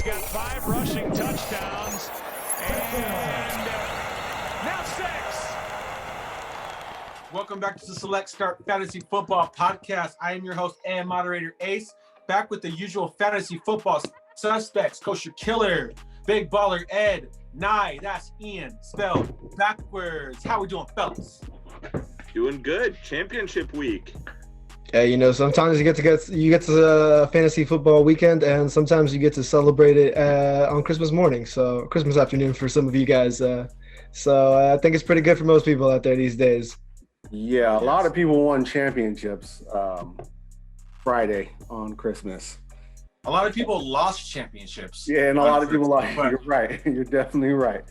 got 5 rushing touchdowns and now 6. Welcome back to the Select Start Fantasy Football Podcast. I am your host and moderator, Ace, back with the usual fantasy football suspects, Kosher Killer, Big Baller Ed, Nye, that's Ian, spelled backwards. How we doing, fellas? Doing good. Championship week. Hey, sometimes you get to fantasy football weekend, and sometimes you get to celebrate it on Christmas morning, so Christmas afternoon for some of you guys. So I think it's pretty good for most people out there these days. Yeah, a lot of people won championships Friday on Christmas. A lot of people lost championships. Yeah, and a lot of people lost. You're right. You're definitely right.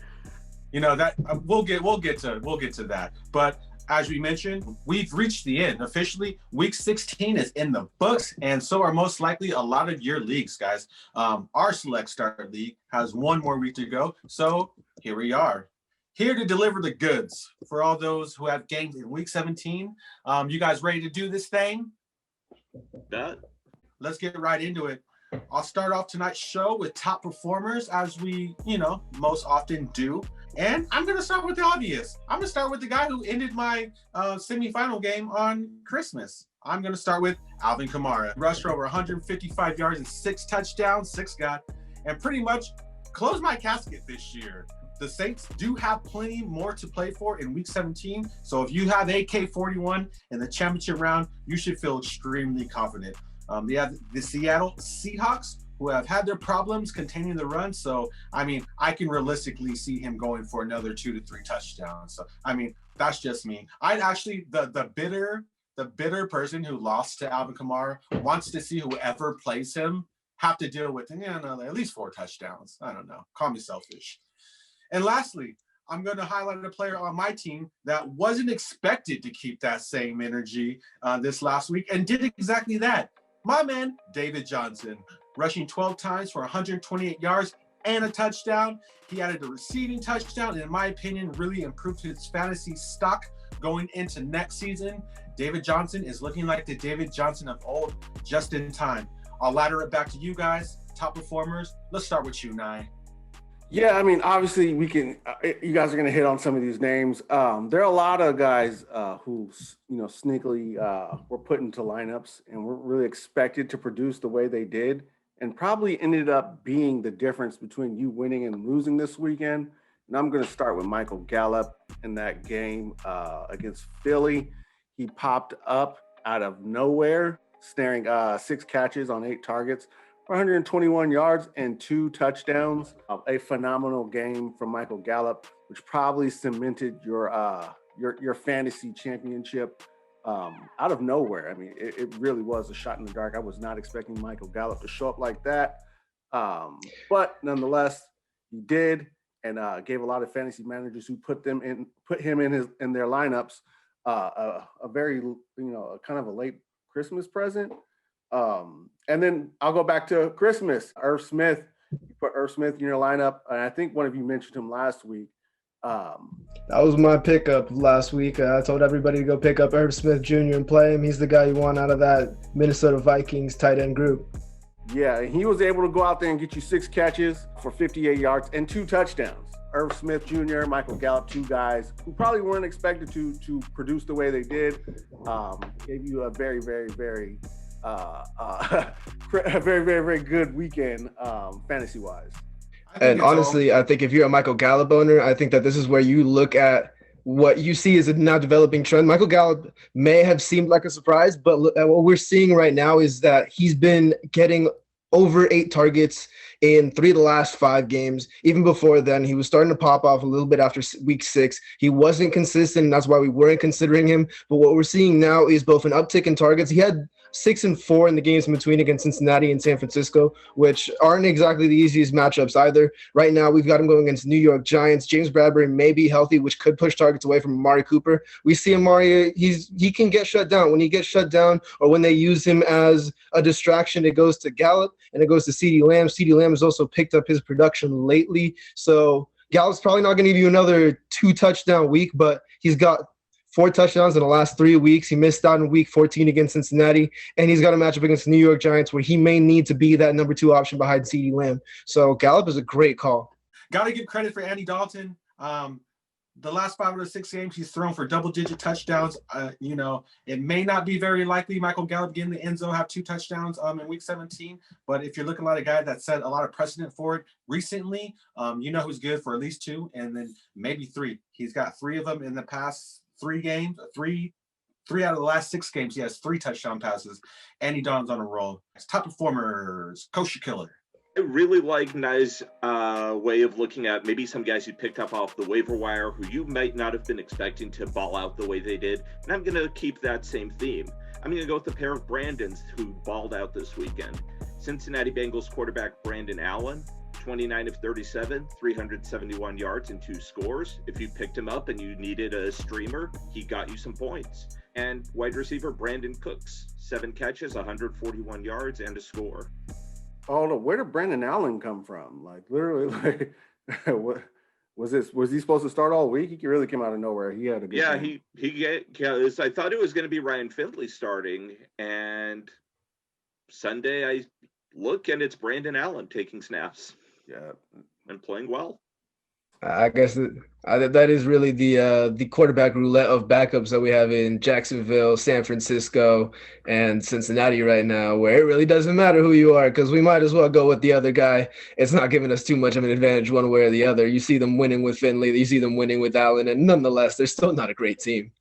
That we'll get to that. But as we mentioned, we've reached the end. Officially, week 16 is in the books, and so are most likely a lot of your leagues, guys. Our Select Start League has one more week to go, so here we are. Here to deliver the goods for all those who have games in week 17. You guys ready to do this thing? Let's get right into it. I'll start off tonight's show with top performers, as we, most often do. And I'm going to start with the obvious. I'm going to start with the guy who ended my semifinal game on Christmas. I'm going to start with Alvin Kamara. Rushed for over 155 yards and 6 touchdowns, and pretty much closed my casket this year. The Saints do have plenty more to play for in week 17. So if you have AK-41 in the championship round, you should feel extremely confident. They have the Seattle Seahawks, who have had their problems containing the run. So, I can realistically see him going for another 2 to 3 touchdowns. So, that's just me. I'd actually, the bitter person who lost to Alvin Kamara wants to see whoever plays him have to deal with at least 4 touchdowns. I don't know. Call me selfish. And lastly, I'm going to highlight a player on my team that wasn't expected to keep that same energy this last week and did exactly that. My man, David Johnson, rushing 12 times for 128 yards and a touchdown. He added a receiving touchdown, and in my opinion, really improved his fantasy stock going into next season. David Johnson is looking like the David Johnson of old, just in time. I'll ladder it back to you guys, top performers. Let's start with you, Nye. Yeah, obviously we can. You guys are going to hit on some of these names. There are a lot of guys who, sneakily were put into lineups and were really expected to produce the way they did, and probably ended up being the difference between you winning and losing this weekend. And I'm going to start with Michael Gallup in that game against Philly. He popped up out of nowhere, snaring 6 catches on 8 targets. 121 yards and 2 touchdowns. A phenomenal game from Michael Gallup, which probably cemented your fantasy championship out of nowhere. It really was a shot in the dark. I was not expecting Michael Gallup to show up like that, but nonetheless, he did, and gave a lot of fantasy managers who put him in their lineups a very kind of a late Christmas present. And then I'll go back to Christmas. Irv Smith, you put Irv Smith in your lineup, and I think one of you mentioned him last week. That was my pickup last week. I told everybody to go pick up Irv Smith Jr. and play him. He's the guy you want out of that Minnesota Vikings tight end group. Yeah, and he was able to go out there and get you 6 catches for 58 yards and 2 touchdowns. Irv Smith Jr., Michael Gallup, 2 guys who probably weren't expected to produce the way they did. Gave you a very, very, very a very, very, very good weekend fantasy-wise. And honestly, I think if you're a Michael Gallup owner, I think that this is where you look at what you see as a now developing trend. Michael Gallup may have seemed like a surprise, but what we're seeing right now is that he's been getting over 8 targets in 3 of the last 5 games. Even before then, he was starting to pop off a little bit after week 6. He wasn't consistent, and that's why we weren't considering him. But what we're seeing now is both an uptick in targets. He had 6 and 4 in the games in between against Cincinnati and San Francisco, which aren't exactly the easiest matchups either. Right now, we've got him going against New York Giants. James Bradbury may be healthy, which could push targets away from Amari Cooper. We see Amari, he can get shut down. When he gets shut down or when they use him as a distraction, it goes to Gallup and it goes to CeeDee Lamb. CeeDee Lamb has also picked up his production lately. So Gallup's probably not going to give you another 2 touchdown week, but he's got 4 touchdowns in the last 3 weeks. He missed out in week 14 against Cincinnati, and he's got a matchup against the New York Giants where he may need to be that number 2 option behind CeeDee Lamb. So Gallup is a great call. Got to give credit for Andy Dalton. The last 5 out of 6 games, he's thrown for double-digit touchdowns. It may not be very likely Michael Gallup getting the end zone, have 2 touchdowns in Week 17. But if you're looking at a guy that set a lot of precedent for it recently, who's good for at least 2 and then maybe 3. He's got 3 of them in the past 3 games. 3 out of the last 6 games, he has 3 touchdown passes. Andy Dalton's on a roll. Top performers, Kosher Killer. I really like Nye's way of looking at maybe some guys you picked up off the waiver wire who you might not have been expecting to ball out the way they did. And I'm going to keep that same theme. I'm going to go with the pair of Brandons who balled out this weekend. Cincinnati Bengals quarterback Brandon Allen, 29 of 37, 371 yards and 2 scores. If you picked him up and you needed a streamer, he got you some points. And wide receiver Brandon Cooks, 7 catches, 141 yards and a score. Oh no, where did Brandon Allen come from? Like literally, what was this? Was he supposed to start all week? He really came out of nowhere. He had a good game. I thought it was going to be Ryan Findlay starting, and Sunday I look and it's Brandon Allen taking snaps. Yeah, and playing well. I guess that is really the quarterback roulette of backups that we have in Jacksonville, San Francisco, and Cincinnati right now, where it really doesn't matter who you are because we might as well go with the other guy. It's not giving us too much of an advantage one way or the other. You see them winning with Finley, you see them winning with Allen, and nonetheless, they're still not a great team.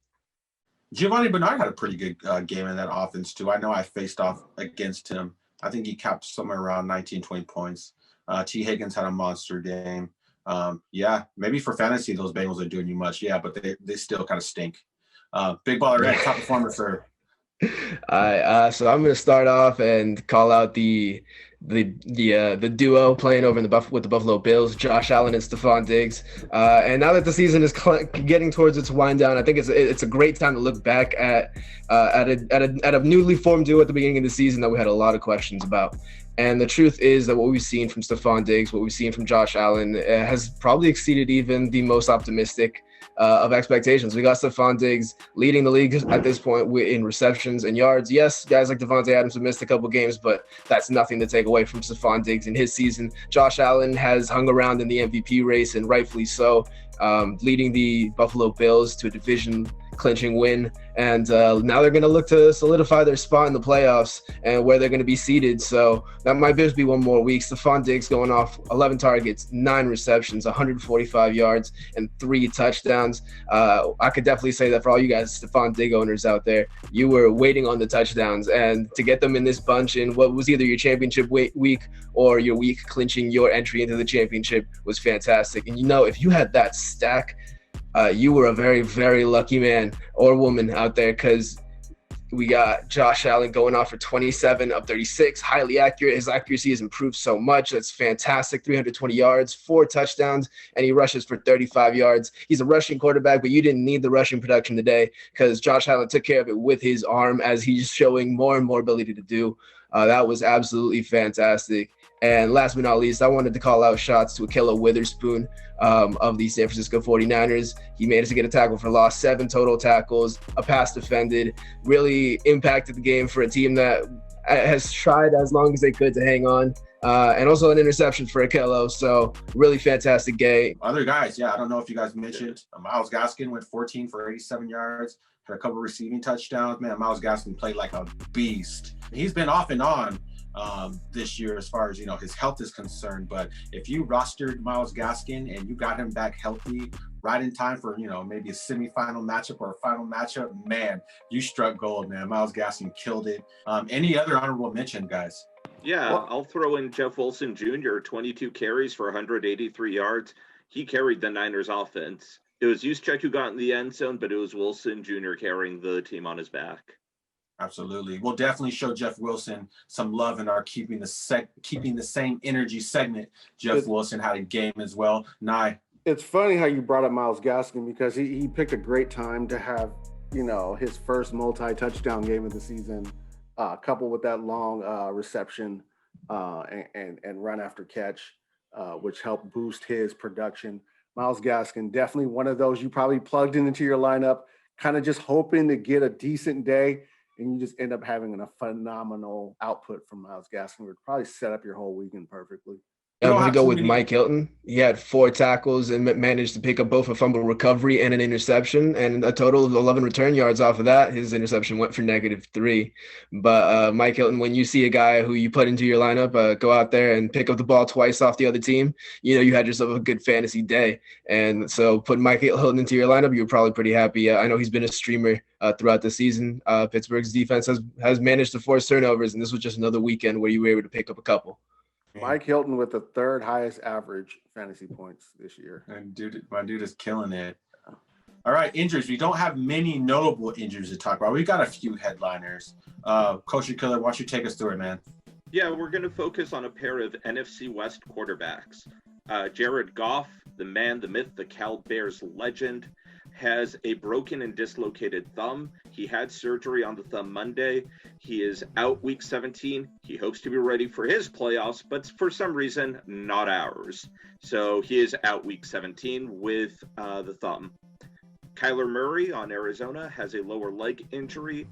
Giovanni Bernard had a pretty good game in that offense, too. I know I faced off against him. I think he capped somewhere around 19, 20 points. T. Higgins had a monster game. Maybe for fantasy those Bengals are doing you much, but they still kind of stink. Big Baller Red, top performer, sir. All right, so I'm going to start off and call out the duo playing over with the Buffalo Bills, Josh Allen and Stephon Diggs. And now that the season is getting towards its wind down, I think it's a great time to look back at a newly formed duo at the beginning of the season that we had a lot of questions about. And the truth is that what we've seen from Stephon Diggs, what we've seen from Josh Allen has probably exceeded even the most optimistic of expectations. We got Stephon Diggs leading the league at this point in receptions and yards. Yes, guys like Devontae Adams have missed a couple games, but that's nothing to take away from Stephon Diggs in his season. Josh Allen has hung around in the MVP race, and rightfully so, leading the Buffalo Bills to a division clinching win, and now they're going to look to solidify their spot in the playoffs and where they're going to be seated. So that might just be one more week. Stephon Diggs going off 11 targets, 9 receptions, 145 yards, and 3 touchdowns. I could definitely say that for all you guys Stephon Diggs owners out there, you were waiting on the touchdowns, and to get them in this bunch in what was either your championship week or your week clinching your entry into the championship was fantastic. And if you had that stack, you were a very, very lucky man or woman out there, because we got Josh Allen going off for 27 of 36, highly accurate. His accuracy has improved so much. That's fantastic. 320 yards, 4 touchdowns, and he rushes for 35 yards. He's a rushing quarterback, but you didn't need the rushing production today because Josh Allen took care of it with his arm, as he's showing more and more ability to do. That was absolutely fantastic. And last but not least, I wanted to call out shots to Ahkello Witherspoon of the San Francisco 49ers. He managed to get a tackle for loss, 7 total tackles, a pass defended, really impacted the game for a team that has tried as long as they could to hang on. And also an interception for Ahkello. So really fantastic game. Other guys, I don't know if you guys mentioned, Myles Gaskin went 14 for 87 yards, had a couple receiving touchdowns. Man, Myles Gaskin played like a beast. He's been off and on this year as far as his health is concerned, but if you rostered Myles Gaskin and you got him back healthy right in time for maybe a semifinal matchup or a final matchup, man, you struck gold, man. Myles Gaskin killed it. Any other honorable mention, guys? I'll throw in Jeff Wilson Jr., 22 carries for 183 yards. He carried the Niners offense. It was Juszczyk who got in the end zone, but it was Wilson Jr. carrying the team on his back. Absolutely. We'll definitely show Jeff Wilson some love in our keeping the same energy segment. Jeff Wilson had a game as well. Nye. It's funny how you brought up Myles Gaskin, because he picked a great time to have, his first multi-touchdown game of the season, coupled with that long reception and run after catch, which helped boost his production. Myles Gaskin, definitely one of those you probably plugged into your lineup, kind of just hoping to get a decent day, and you just end up having a phenomenal output from Myles Gaskin. Would probably set up your whole weekend perfectly. I'm going to go with Mike Hilton. He had 4 tackles and managed to pick up both a fumble recovery and an interception, and a total of 11 return yards off of that. His interception went for -3. But Mike Hilton, when you see a guy who you put into your lineup, go out there and pick up the ball twice off the other team, you had yourself a good fantasy day. And so putting Mike Hilton into your lineup, you're probably pretty happy. I know he's been a streamer throughout the season. Pittsburgh's defense has managed to force turnovers, and this was just another weekend where you were able to pick up a couple. Mike Hilton with the 3rd highest average fantasy points this year. And my dude is killing it. All right, injuries. We don't have many notable injuries to talk about. We got a few headliners. Coach Killer, why don't you take us through it, man? Yeah, we're going to focus on a pair of NFC West quarterbacks. Jared Goff, the man, the myth, the Cal Bears legend, has a broken and dislocated thumb. He had surgery on the thumb Monday. He is out week 17. He hopes to be ready for his playoffs, but for some reason, not ours. So he is out week 17 with the thumb. Kyler Murray on Arizona has a lower leg injury.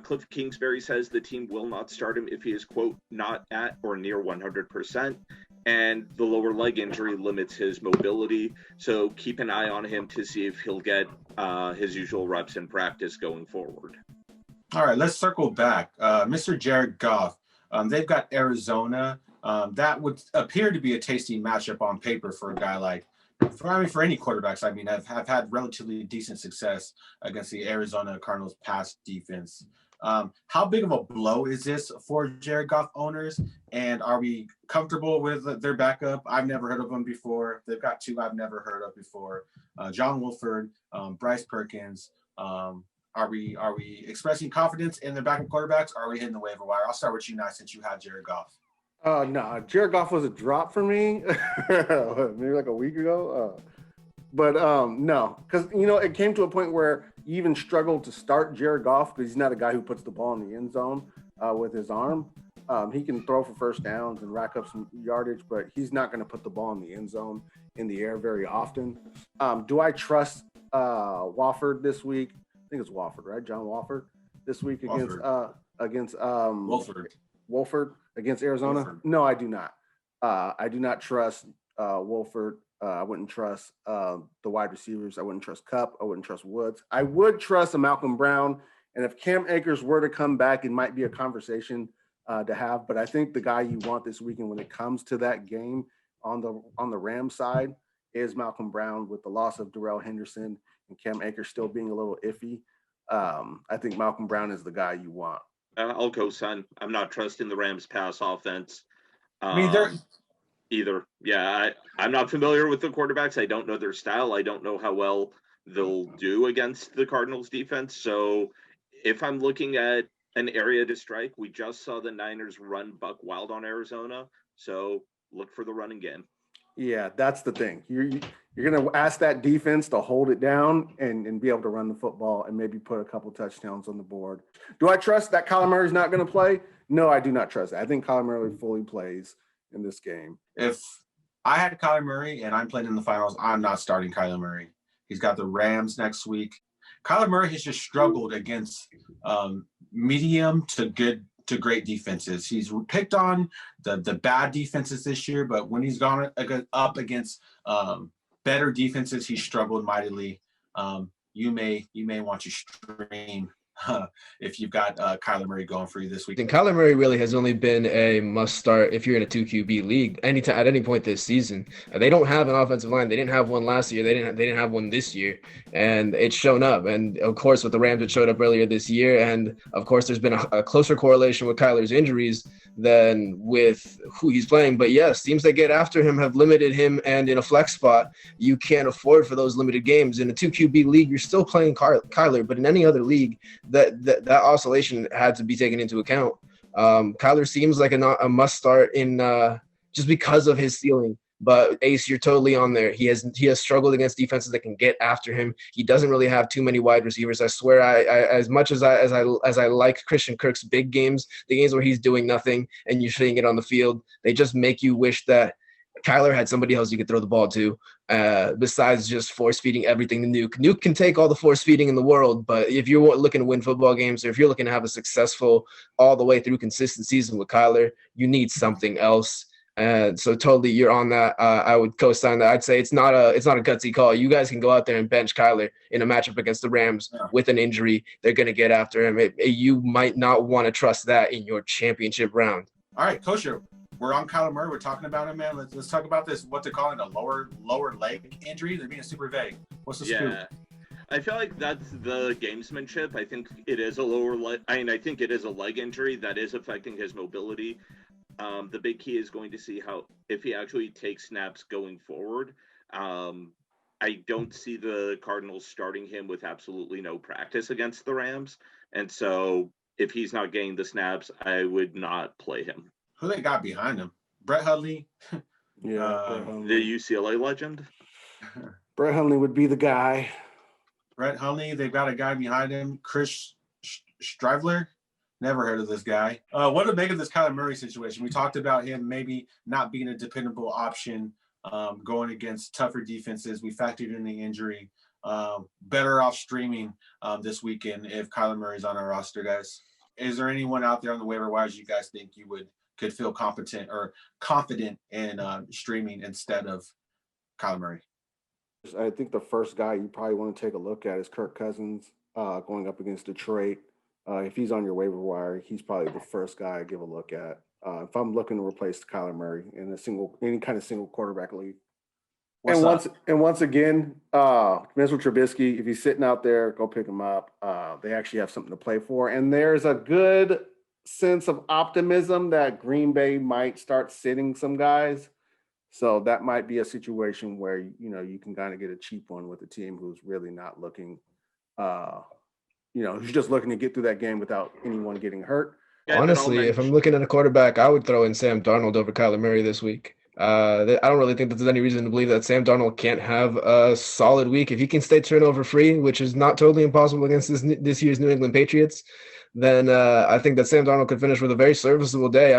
Cliff Kingsbury says the team will not start him if he is, quote, not at or near 100%. And the lower leg injury limits his mobility. So keep an eye on him to see if he'll get his usual reps in practice going forward. All right, let's circle back. Mr. Jared Goff, they've got Arizona. That would appear to be a tasty matchup on paper for a guy like, for any quarterbacks. I mean, have had relatively decent success against the Arizona Cardinals pass defense. How big of a blow is this for Jared Goff owners? And are we comfortable with their backup? I've never heard of them before. They've got 2 I've never heard of before. John Wolford, Bryce Perkins. Are we expressing confidence in their backup quarterbacks? Or are we hitting the waiver wire? I'll start with you now since you had Jared Goff. No, Jared Goff was a drop for me maybe like a week ago. But no, because, it came to a point where you even struggled to start Jared Goff because he's not a guy who puts the ball in the end zone with his arm. He can throw for first downs and rack up some yardage, but he's not going to put the ball in the end zone in the air very often. Do I trust Wofford this week? I think it's Wofford, right? John Wofford this week against Wolford against Arizona? Wolford. No, I do not. I do not trust Wolford. I wouldn't trust the wide receivers. I wouldn't trust Kupp. I wouldn't trust Woods. I would trust a Malcolm Brown. And if Cam Akers were to come back, it might be a conversation to have. But I think the guy you want this weekend when it comes to that game on the Rams side is Malcolm Brown, with the loss of Darrell Henderson and Cam Akers still being a little iffy. I think Malcolm Brown is the guy you want. I'll go, son. I'm not trusting the Rams pass offense. Either. Yeah, I'm not familiar with the quarterbacks. I don't know their style. I don't know how well they'll do against the Cardinals defense. So if I'm looking at an area to strike, we just saw the Niners run buck wild on Arizona. So look for the running game. Yeah, that's the thing. You're going to ask that defense to hold it down and be able to run the football and maybe put a couple touchdowns on the board. Do I trust that Kyler Murray's not going to play? No, I do not trust that. I think Kyler Murray fully plays in this game. If I had Kyler Murray and I'm playing in the finals, I'm not starting Kyler Murray. He's got the Rams next week. Kyler Murray has just struggled against medium to good to great defenses. He's picked on the bad defenses this year, but when he's gone up against better defenses, he's struggled mightily. You may want to stream if you've got Kyler Murray going for you this week. And Kyler Murray really has only been a must start if you're in a 2 QB league at any point this season. They don't have an offensive line. They didn't have one last year. They didn't have one this year, and it's shown up. And of course, with the Rams, it showed up earlier this year. And of course, there's been a closer correlation with Kyler's injuries than with who he's playing. But yes, teams that get after him have limited him, and in a flex spot, you can't afford for those limited games. In a 2 QB league, you're still playing Kyler, but in any other league, that oscillation had to be taken into account. Kyler seems like a must start in just because of his ceiling. But Ace, you're totally on there. He has struggled against defenses that can get after him. He doesn't really have too many wide receivers. I swear, I as much as I like Christian Kirk's big games, the games where he's doing nothing and you're seeing it on the field, they just make you wish that Kyler had somebody else you could throw the ball to, besides just force feeding everything to Nuke. Nuke can take all the force feeding in the world, but if you're looking to win football games, or if you're looking to have a successful all the way through consistent season with Kyler, you need something else. And so totally you're on that. I would co-sign that. I'd say it's not a gutsy call. You guys can go out there and bench Kyler in a matchup against the Rams with an injury. They're going to get after him. You might not want to trust that in your championship round. All right, Kosher, we're on Kyler Murray. We're talking about him, man. Let's talk about this. What they're calling a lower leg injury. They're being super vague. What's the scoop? I feel like that's the gamesmanship. I think it is a lower leg. I think it is a leg injury that is affecting his mobility. The big key is going to see if he actually takes snaps going forward. I don't see the Cardinals starting him with absolutely no practice against the Rams. And so if he's not getting the snaps, I would not play him. Who they got behind him? Brett Hundley? The UCLA legend? Brett Hundley would be the guy. Brett Hundley, they've got a guy behind him, Chris Strivler. Never heard of this guy. What to make of this Kyler Murray situation? We talked about him maybe not being a dependable option going against tougher defenses. We factored in the injury. Better off streaming this weekend if Kyler Murray's on our roster, guys. Is there anyone out there on the waiver wires you guys think you could feel competent or confident in streaming instead of Kyler Murray? I think the first guy you probably want to take a look at is Kirk Cousins going up against Detroit. If he's on your waiver wire, he's probably the first guy I give a look at. If I'm looking to replace Kyler Murray in any kind of single quarterback league. Once again, Mitchell Trubisky, if he's sitting out there, go pick him up. They actually have something to play for. And there's a good sense of optimism that Green Bay might start sitting some guys. So that might be a situation where, you can kind of get a cheap one with a team who's really not looking, who's just looking to get through that game without anyone getting hurt. Honestly, if I'm looking at a quarterback, I would throw in Sam Darnold over Kyler Murray this week. I don't really think that there's any reason to believe that Sam Darnold can't have a solid week. If he can stay turnover free, which is not totally impossible against this year's New England Patriots, then I think that Sam Darnold could finish with a very serviceable day.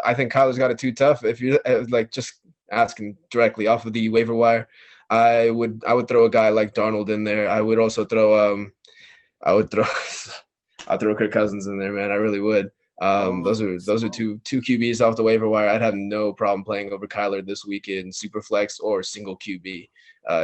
I think Kyler's got it too tough. If you're just asking directly off of the waiver wire, I would throw a guy like Darnold in there. I would also throw I'd throw Kirk Cousins in there, man. I really would. Those are two QBs off the waiver wire. I'd have no problem playing over Kyler this week in Superflex or single QB.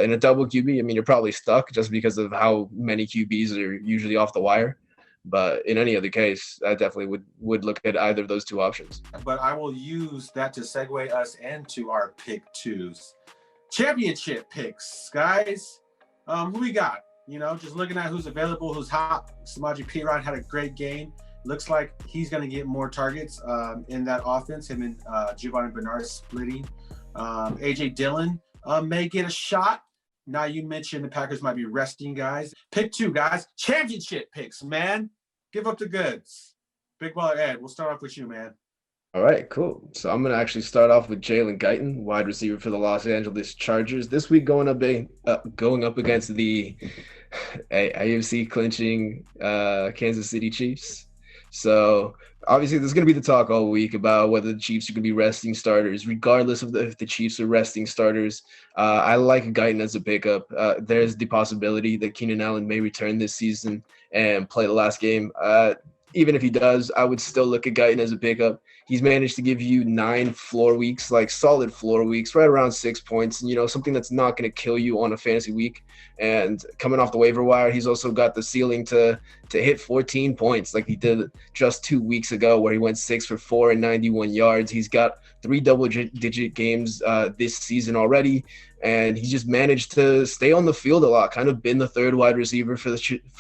In a double QB, I mean, you're probably stuck just because of how many QBs are usually off the wire. But in any other case, I definitely would look at either of those two options. But I will use that to segue us into our pick twos. Championship picks, guys. Who we got? Just looking at who's available, who's hot. Samaje Perine had a great game. Looks like he's going to get more targets in that offense. Him and Giovanni Bernard splitting. A.J. Dillon may get a shot. Now you mentioned the Packers might be resting guys. Pick two, guys. Championship picks, man. Give up the goods. Big Baller Ed, we'll start off with you, man. All right, cool. So I'm going to actually start off with Jalen Guyton, wide receiver for the Los Angeles Chargers. This week going up against the AFC clinching Kansas City Chiefs. So obviously there's going to be the talk all week about whether the Chiefs are going to be resting starters, regardless of if the Chiefs are resting starters. I like Guyton as a pickup. There's the possibility that Keenan Allen may return this season and play the last game. Even if he does, I would still look at Guyton as a pickup. He's managed to give you 9 floor weeks, like solid floor weeks, right around 6 points, and, something that's not going to kill you on a fantasy week. And coming off the waiver wire, he's also got the ceiling to hit 14 points like he did just 2 weeks ago, where he went 6 for 4 and 91 yards. He's got 3 double-digit games this season already, and he just managed to stay on the field a lot, kind of been the third wide receiver for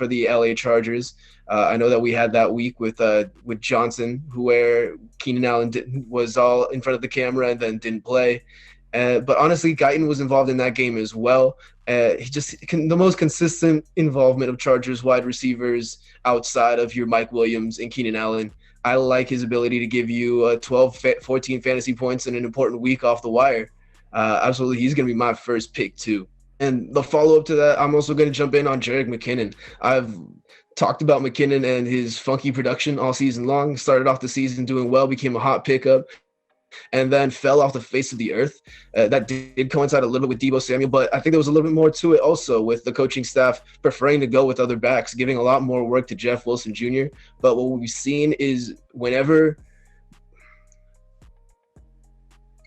the LA Chargers. I know that we had that week with Johnson, where Keenan Allen was all in front of the camera and then didn't play. But honestly, Guyton was involved in that game as well. The most consistent involvement of Chargers wide receivers outside of your Mike Williams and Keenan Allen. I like his ability to give you 14 fantasy points in an important week off the wire. Absolutely, he's going to be my first pick too. And the follow-up to that, I'm also going to jump in on Jerick McKinnon. I've talked about McKinnon and his funky production all season long. Started off the season doing well, became a hot pickup. and then fell off the face of the earth. That did coincide a little bit with Deebo Samuel, but I think there was a little bit more to it also with the coaching staff preferring to go with other backs, giving a lot more work to Jeff Wilson Jr. But what we've seen is whenever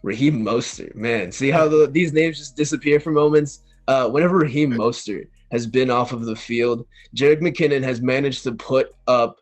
Raheem Mostert, man, see how these names just disappear for moments? Whenever Raheem Mostert has been off of the field, Jerick McKinnon has managed to put up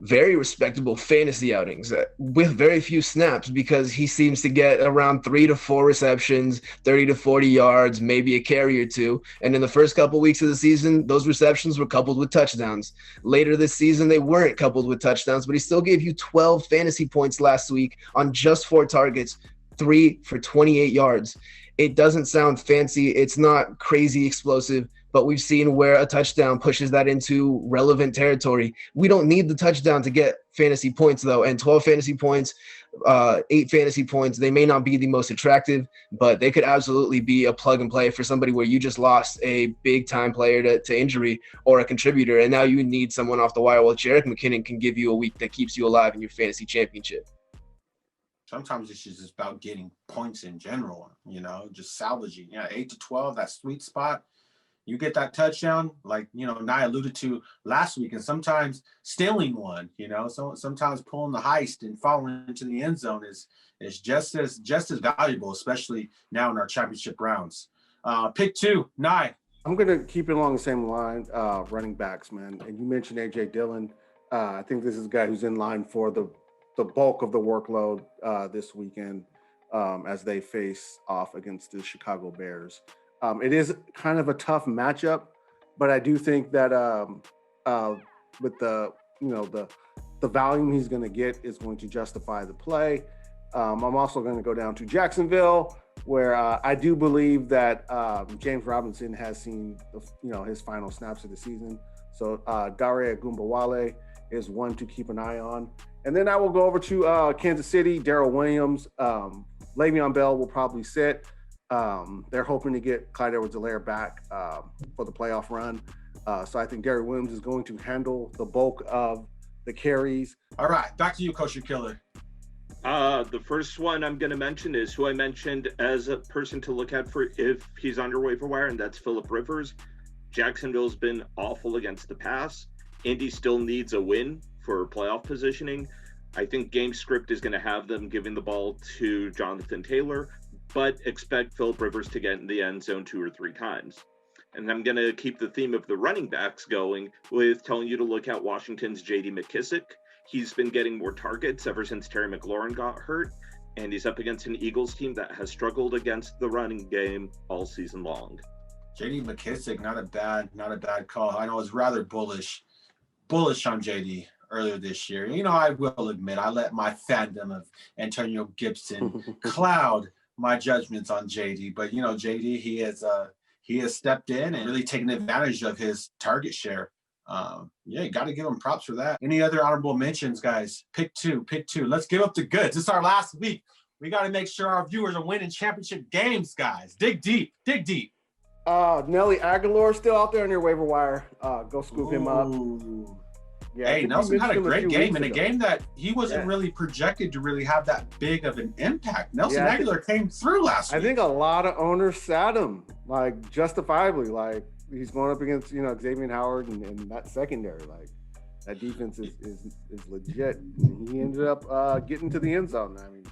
very respectable fantasy outings with very few snaps because he seems to get around 3 to 4 receptions, 30 to 40 yards, maybe a carry or two. And in the first couple weeks of the season, those receptions were coupled with touchdowns. Later this season, they weren't coupled with touchdowns, but he still gave you 12 fantasy points last week on just 4 targets, 3 for 28 yards. It doesn't sound fancy. It's not crazy explosive, but we've seen where a touchdown pushes that into relevant territory. We don't need the touchdown to get fantasy points, though, and 12 fantasy points, 8 fantasy points, they may not be the most attractive, but they could absolutely be a plug and play for somebody where you just lost a big-time player to injury or a contributor, and now you need someone off the wire. Well, Jerick McKinnon can give you a week that keeps you alive in your fantasy championship. Sometimes it's just about getting points in general, just salvaging. 8 to 12, that sweet spot. You get that touchdown, like, Nye alluded to last week, and sometimes stealing one, so sometimes pulling the heist and falling into the end zone is just as valuable, especially now in our championship rounds. Pick 2, Nye. I'm going to keep it along the same line, running backs, man. And you mentioned A.J. Dillon. I think this is a guy who's in line for the bulk of the workload this weekend as they face off against the Chicago Bears. It is kind of a tough matchup, but I do think that with the volume he's going to get is going to justify the play. I'm also going to go down to Jacksonville, where I do believe that James Robinson has seen his final snaps of the season. So Dare Ogunbowale is one to keep an eye on. And then I will go over to Kansas City, Darrell Williams. Le'Veon Bell will probably sit. They're hoping to get Clyde Edwards-Helaire back for the playoff run. So I think Darrell Williams is going to handle the bulk of the carries. All right, back to you, Coach Killer. The first one I'm going to mention is who I mentioned as a person to look at for if he's under waiver wire, and that's Phillip Rivers. Jacksonville's been awful against the pass. Indy still needs a win for playoff positioning. I think game script is going to have them giving the ball to Jonathan Taylor, but expect Phillip Rivers to get in the end zone 2 or 3 times. And I'm going to keep the theme of the running backs going with telling you to look at Washington's J.D. McKissic. He's been getting more targets ever since Terry McLaurin got hurt, and he's up against an Eagles team that has struggled against the running game all season long. J.D. McKissic, not a bad call. I know I was rather bullish on J.D. earlier this year. I will admit I let my fandom of Antonio Gibson cloud my judgments on JD, but JD, he has stepped in and really taken advantage of his target share. You got to give him props for that. Any other honorable mentions, guys? Pick two. Let's give up the goods. It's our last week. We got to make sure our viewers are winning championship games, guys. Dig deep. Nelly Aguilar still out there on your waiver wire. Go scoop him up. Yeah, hey, Nelson had a great game in a game that he wasn't really projected to really have that big of an impact. Nelson Aguilar came through last week. I think a lot of owners sat him, like, justifiably. Like, he's going up against, Xavier Howard and that secondary. Like, that defense is legit. And he ended up getting to the end zone. I mean,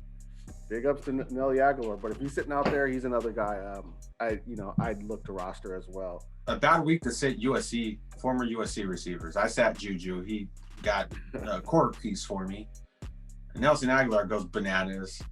big ups to Nelly Aguilar. But if he's sitting out there, he's another guy I'd look to roster as well. A bad week to sit former USC receivers. I sat Juju. He got a quarter piece for me. Nelson Aguilar goes bananas.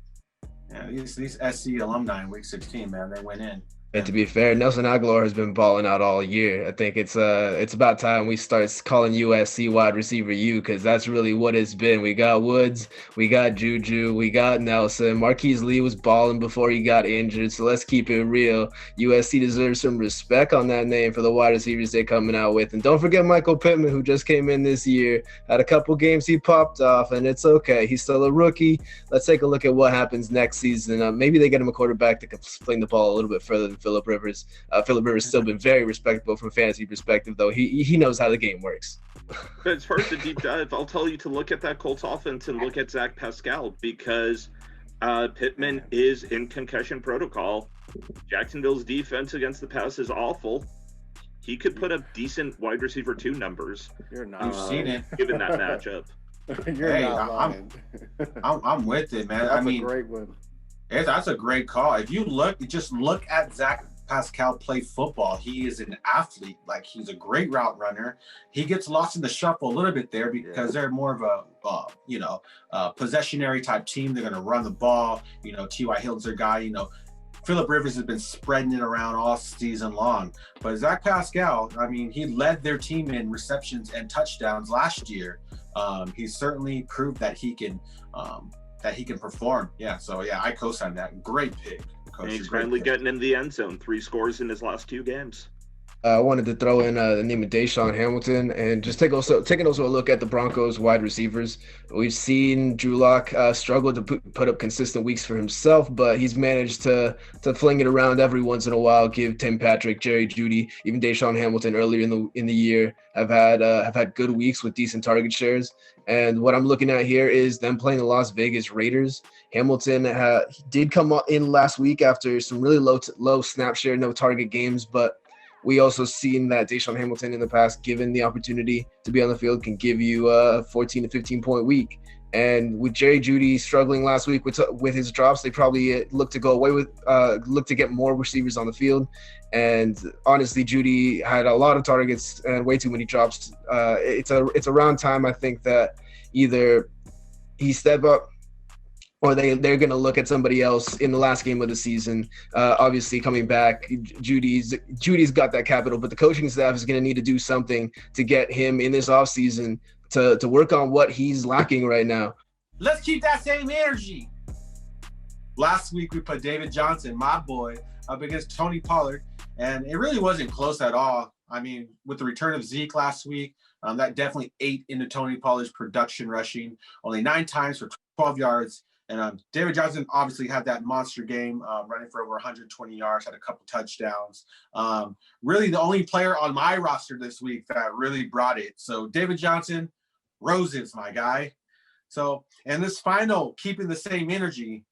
Yeah, these SC alumni in week 16, man, they went in. And to be fair, Nelson Aguilar has been balling out all year. I think it's about time we start calling USC wide receiver U, because that's really what it's been. We got Woods, we got Juju, we got Nelson. Marquise Lee was balling before he got injured, so let's keep it real. USC deserves some respect on that name for the wide receivers they're coming out with. And don't forget Michael Pittman, who just came in this year. Had a couple games he popped off, and it's okay. He's still a rookie. Let's take a look at what happens next season. Maybe they get him a quarterback that can fling the ball a little bit further than Phillip Rivers. Phillip Rivers still been very respectable from a fantasy perspective, though. He knows how the game works. But as far as the deep dive, I'll tell you to look at that Colts offense and look at Zach Pascal, because Pittman is in concussion protocol. Jacksonville's defense against the pass is awful. He could put up decent wide receiver 2 numbers. You're not. You've seen it. Given that matchup. You're Hey, not lying. I'm with it, man. That's I mean, a great one. that's a great call. If you just look at Zach Pascal play football. He is an athlete. Like, he's a great route runner. He gets lost in the shuffle a little bit there because they're more of a possessionary type team. They're going to run the ball. T.Y. Hilton's their guy. Phillip Rivers has been spreading it around all season long. But Zach Pascal, I mean, he led their team in receptions and touchdowns last year. He certainly proved that he can perform. I co-sign that. Great pick, Coach. And he's finally getting in the end zone. 3 scores in his last 2 games. I wanted to throw in the name of Deshaun Hamilton and just taking also a look at the Broncos wide receivers. We've seen Drew Lock struggle to put up consistent weeks for himself, but he's managed to fling it around every once in a while. Give Tim Patrick, Jerry Jeudy, even Deshaun Hamilton earlier in the year have had good weeks with decent target shares. And what I'm looking at here is them playing the Las Vegas Raiders. Hamilton did come in last week after some really low snap share, no target games, but we also seen that Deshaun Hamilton in the past, given the opportunity to be on the field, can give you a 14 to 15 point week. And with Jerry Jeudy struggling last week with his drops, they probably look to get more receivers on the field. And honestly, Jeudy had a lot of targets and way too many drops. It's around time, I think, that either he step up or they're going to look at somebody else in the last game of the season. Obviously, coming back, Jeudy's got that capital, but the coaching staff is going to need to do something to get him in this offseason to work on what he's lacking right now. Let's keep that same energy. Last week, we put David Johnson, my boy, up against Tony Pollard, and it really wasn't close at all. I mean, with the return of Zeke last week, that definitely ate into Tony Pollard's production rushing, only 9 times for 12 yards. And David Johnson obviously had that monster game, running for over 120 yards, had a couple touchdowns. Really the only player on my roster this week that really brought it. So David Johnson, roses, my guy. So, and this final, keeping the same energy,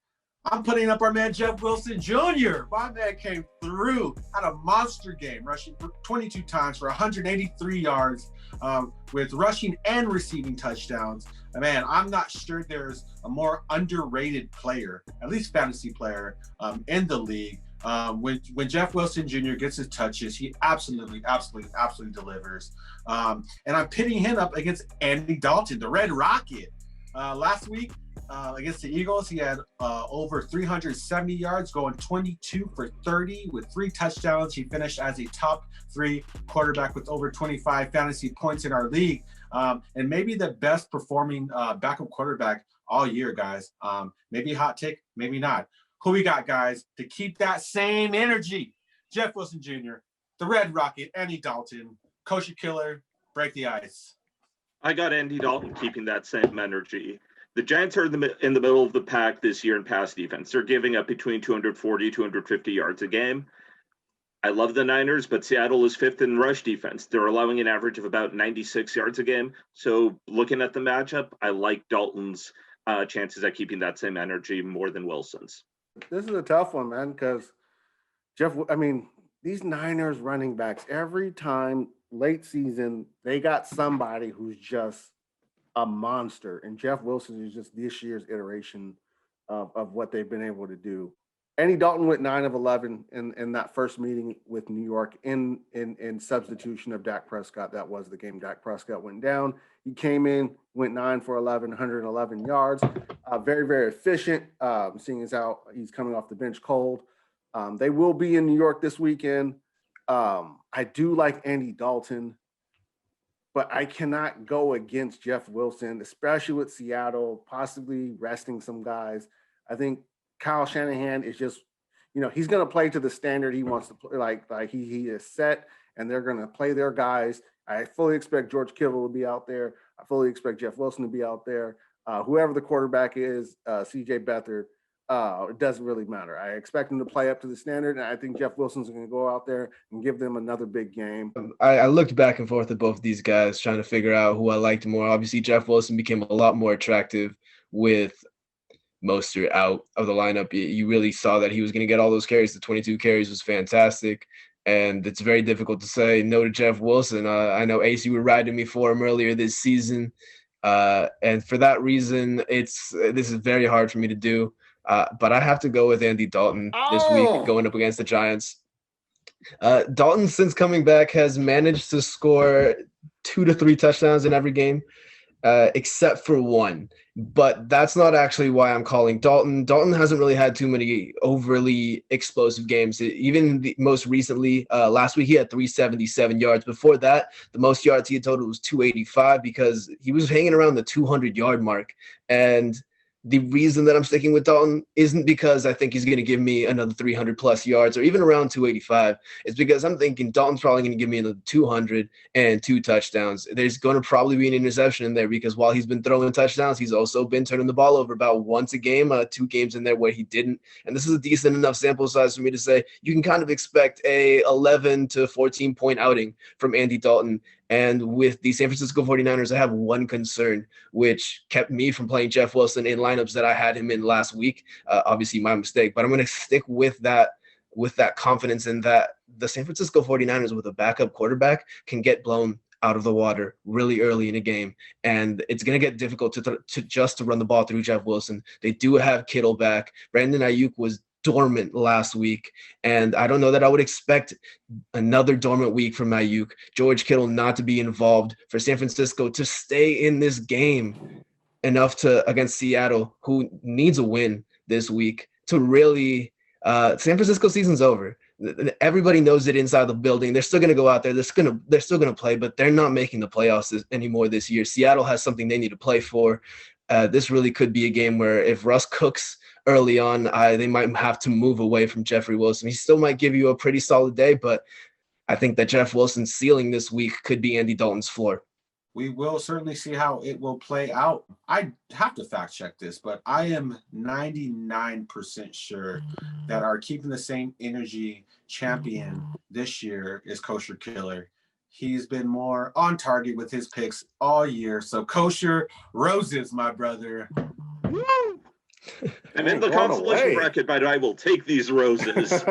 I'm putting up our man Jeff Wilson Jr. My man came through, had a monster game, rushing for 22 times for 183 yards, with rushing and receiving touchdowns. And man, I'm not sure there's a more underrated player, at least fantasy player, in the league. When Jeff Wilson Jr. gets his touches, he absolutely delivers. And I'm pitting him up against Andy Dalton, the Red Rocket. Last week against the Eagles, he had over 370 yards, going 22 for 30 with 3 touchdowns. He finished as a top 3 quarterback with over 25 fantasy points in our league, and maybe the best performing backup quarterback all year, guys. Maybe hot take, maybe not. Who we got, guys, to keep that same energy? Jeff Wilson Jr., the Red Rocket, Andy Dalton, Kosher Killer, break the ice. I got Andy Dalton keeping that same energy. The Giants are in the middle of the pack this year in pass defense. They're giving up between 240, 250 yards a game. I love the Niners, but Seattle is 5th in rush defense. They're allowing an average of about 96 yards a game. So looking at the matchup, I like Dalton's chances at keeping that same energy more than Wilson's. This is a tough one, man, because these Niners running backs, every time late season, they got somebody who's just a monster. And Jeff Wilson is just this year's iteration of what they've been able to do. Andy Dalton went 9 of 11 in that first meeting with New York in substitution of Dak Prescott. That was the game Dak Prescott went down. He came in, went 9 for 11, 111 yards. Very, very efficient, seeing as how he's coming off the bench cold. They will be in New York this weekend. I do like Andy Dalton, but I cannot go against Jeff Wilson, especially with Seattle, possibly resting some guys. I think Kyle Shanahan is just, he's going to play to the standard he wants to play. Like he is set, and they're going to play their guys. I fully expect George Kittle to be out there. I fully expect Jeff Wilson to be out there. Whoever the quarterback is, CJ Beathard, it doesn't really matter. I expect him to play up to the standard, and I think Jeff Wilson's going to go out there and give them another big game. I looked back and forth at both of these guys, trying to figure out who I liked more. Obviously, Jeff Wilson became a lot more attractive with Mostert out of the lineup, you really saw that he was going to get all those carries. The 22 carries was fantastic. And it's very difficult to say no to Jeff Wilson. I know AC were riding me for him earlier this season. And for that reason, this is very hard for me to do. But I have to go with Andy Dalton this week going up against the Giants. Dalton, since coming back, has managed to score 2 to 3 touchdowns in every game, except for one. But that's not actually why I'm calling Dalton. Dalton hasn't really had too many overly explosive games. Even most recently, last week, he had 377 yards. Before that, the most yards he had total was 285 because he was hanging around the 200-yard mark. And the reason that I'm sticking with Dalton isn't because I think he's going to give me another 300 plus yards or even around 285. It's because I'm thinking Dalton's probably going to give me another 200 and 2 touchdowns. There's going to probably be an interception in there because while he's been throwing touchdowns, he's also been turning the ball over about once a game, 2 games in there where he didn't. And this is a decent enough sample size for me to say you can kind of expect a 11 to 14 point outing from Andy Dalton. And with the San Francisco 49ers, I have one concern, which kept me from playing Jeff Wilson in lineups that I had him in last week. Obviously, my mistake, but I'm going to stick with that confidence in that the San Francisco 49ers with a backup quarterback can get blown out of the water really early in a game. And it's going to get difficult to run the ball through Jeff Wilson. They do have Kittle back. Brandon Ayuk was dormant last week, and I don't know that I would expect another dormant week from Ayuk. George Kittle not to be involved, for San Francisco to stay in this game enough to against Seattle, who needs a win this week to really San Francisco season's over. Everybody knows it inside the building. They're still going to go out there. They're still going to play, but they're not making the playoffs anymore this year. Seattle has something they need to play for. This really could be a game where if Russ cooks early on, they might have to move away from Jeffrey Wilson. He still might give you a pretty solid day, but I think that Jeff Wilson's ceiling this week could be Andy Dalton's floor. We will certainly see how it will play out. I have to fact check this, but I am 99% sure that our Keeping the Same Energy champion this year is Kosher Killer. He's been more on target with his picks all year. So Kosher, roses, my brother. I'm in the consolation bracket, but I will take these roses.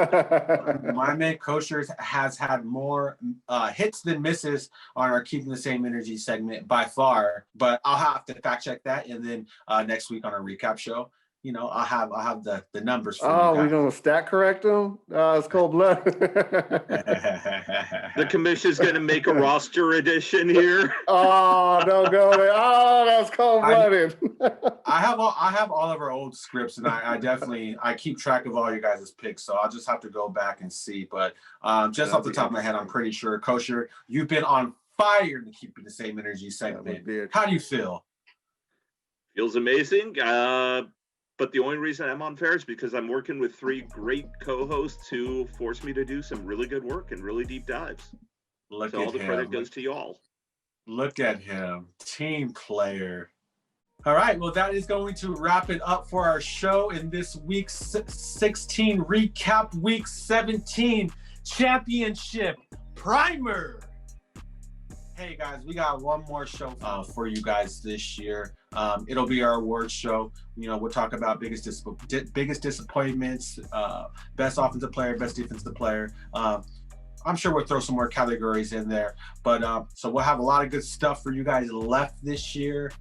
My man Kosher has had more hits than misses on our Keeping the Same Energy segment by far, but I'll have to fact check that, and then next week on our recap show, I'll have the numbers for you guys. We're gonna stat correct them? It's cold blood. The commission's gonna make a roster edition here. Oh, don't go there. Oh, that's cold blooded. I have all of our old scripts, and I definitely keep track of all you guys' picks, so I'll just have to go back and see. But just off the top of my head, I'm pretty sure, Kosher, you've been on fire to Keeping the Same Energy segment. How do you feel? Feels amazing. But the only reason I'm unfair is because I'm working with 3 great co-hosts who force me to do some really good work and really deep dives. So all the credit goes to y'all. Look at him, team player. All right, well, that is going to wrap it up for our show in this week 16 recap, week 17 championship primer. Hey guys, we got one more show for you guys this year. It'll be our awards show. We'll talk about biggest disappointments, best offensive player, best defensive player. I'm sure we'll throw some more categories in there. But so we'll have a lot of good stuff for you guys left this year.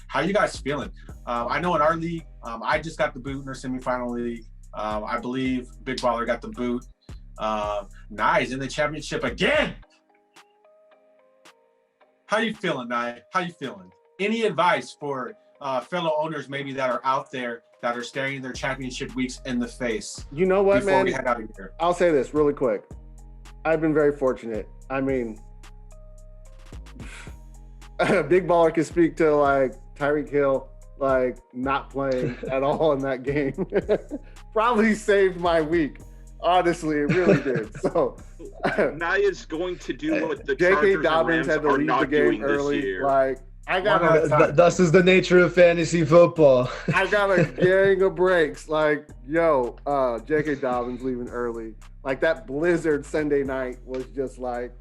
How you guys feeling? I know in our league, I just got the boot in our semifinal league. I believe Big Baller got the boot. Nye's in the championship again. How you feeling, Nye? How you feeling? Any advice for fellow owners maybe that are out there that are staring their championship weeks in the face? You know what, before man? We head out of here? I'll say this really quick. I've been very fortunate. I mean, Big Baller can speak to like Tyreek Hill, like not playing at all in that game. Probably saved my week. Honestly, it really did. So Naya's going to do what the J.K. Chargers Dobbins had to are leave the not game doing early. this year. Like I got Thus is the nature of fantasy football. I got a gang of breaks. Like, J.K. Dobbins leaving early. Like that blizzard Sunday night was just like,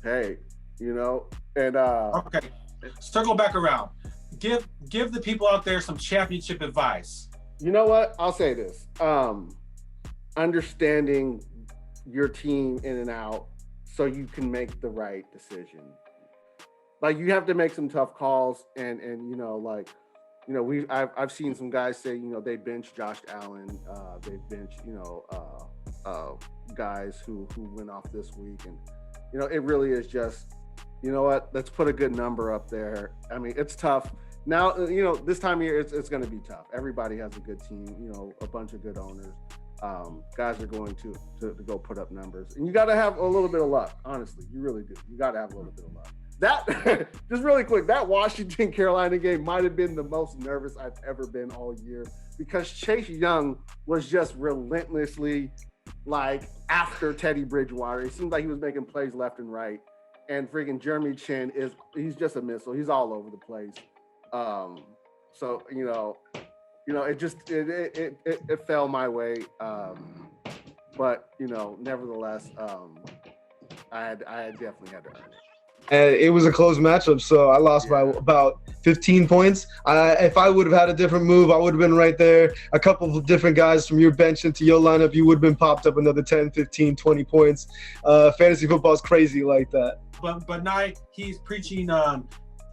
hey, and Okay, circle back around. give the people out there some championship advice. You know what? I'll say this. Understanding your team in and out so you can make the right decision. Like, you have to make some tough calls, and I've seen some guys say, they bench Josh Allen, they bench, guys who went off this week, and it really is just, let's put a good number up there. I mean, it's tough. Now, this time of year, it's going to be tough. Everybody has a good team, a bunch of good owners. Guys are going to go put up numbers, and you got to have a little bit of luck. Honestly, you really do. You got to have a little bit of luck. That just really quick, that Washington Carolina game might have been the most nervous I've ever been all year, because Chase Young was just relentlessly after Teddy Bridgewater. It seemed like he was making plays left and right, and freaking Jeremy Chin he's just a missile. He's all over the place. So it fell my way. But nevertheless, I definitely had to earn it. And it was a close matchup, so I lost by about 15 points. If I would have had a different move, I would have been right there. A couple of different guys from your bench into your lineup, you would have been popped up another 10, 15, 20 points. Fantasy football is crazy like that. But Nye, he's preaching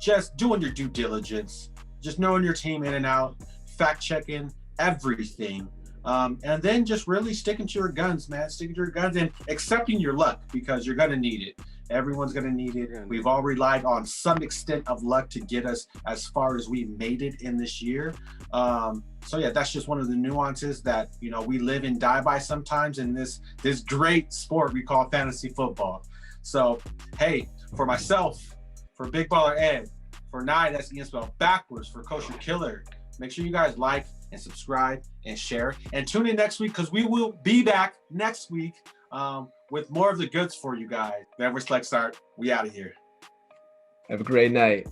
just doing your due diligence, just knowing your team in and out, fact-checking everything. And then just really sticking to your guns, man. Sticking to your guns and accepting your luck, because you're going to need it. Everyone's going to need it. We've all relied on some extent of luck to get us as far as we made it in this year. So yeah, that's just one of the nuances that, we live and die by sometimes in this great sport we call fantasy football. So, hey, for myself, for Big Baller Ed, for Nye, that's Ian spelled backwards, for Kosher Killer, make sure you guys like and subscribe and share, and tune in next week, because we will be back next week with more of the goods for you guys. Never Select Start. We out of here. Have a great night.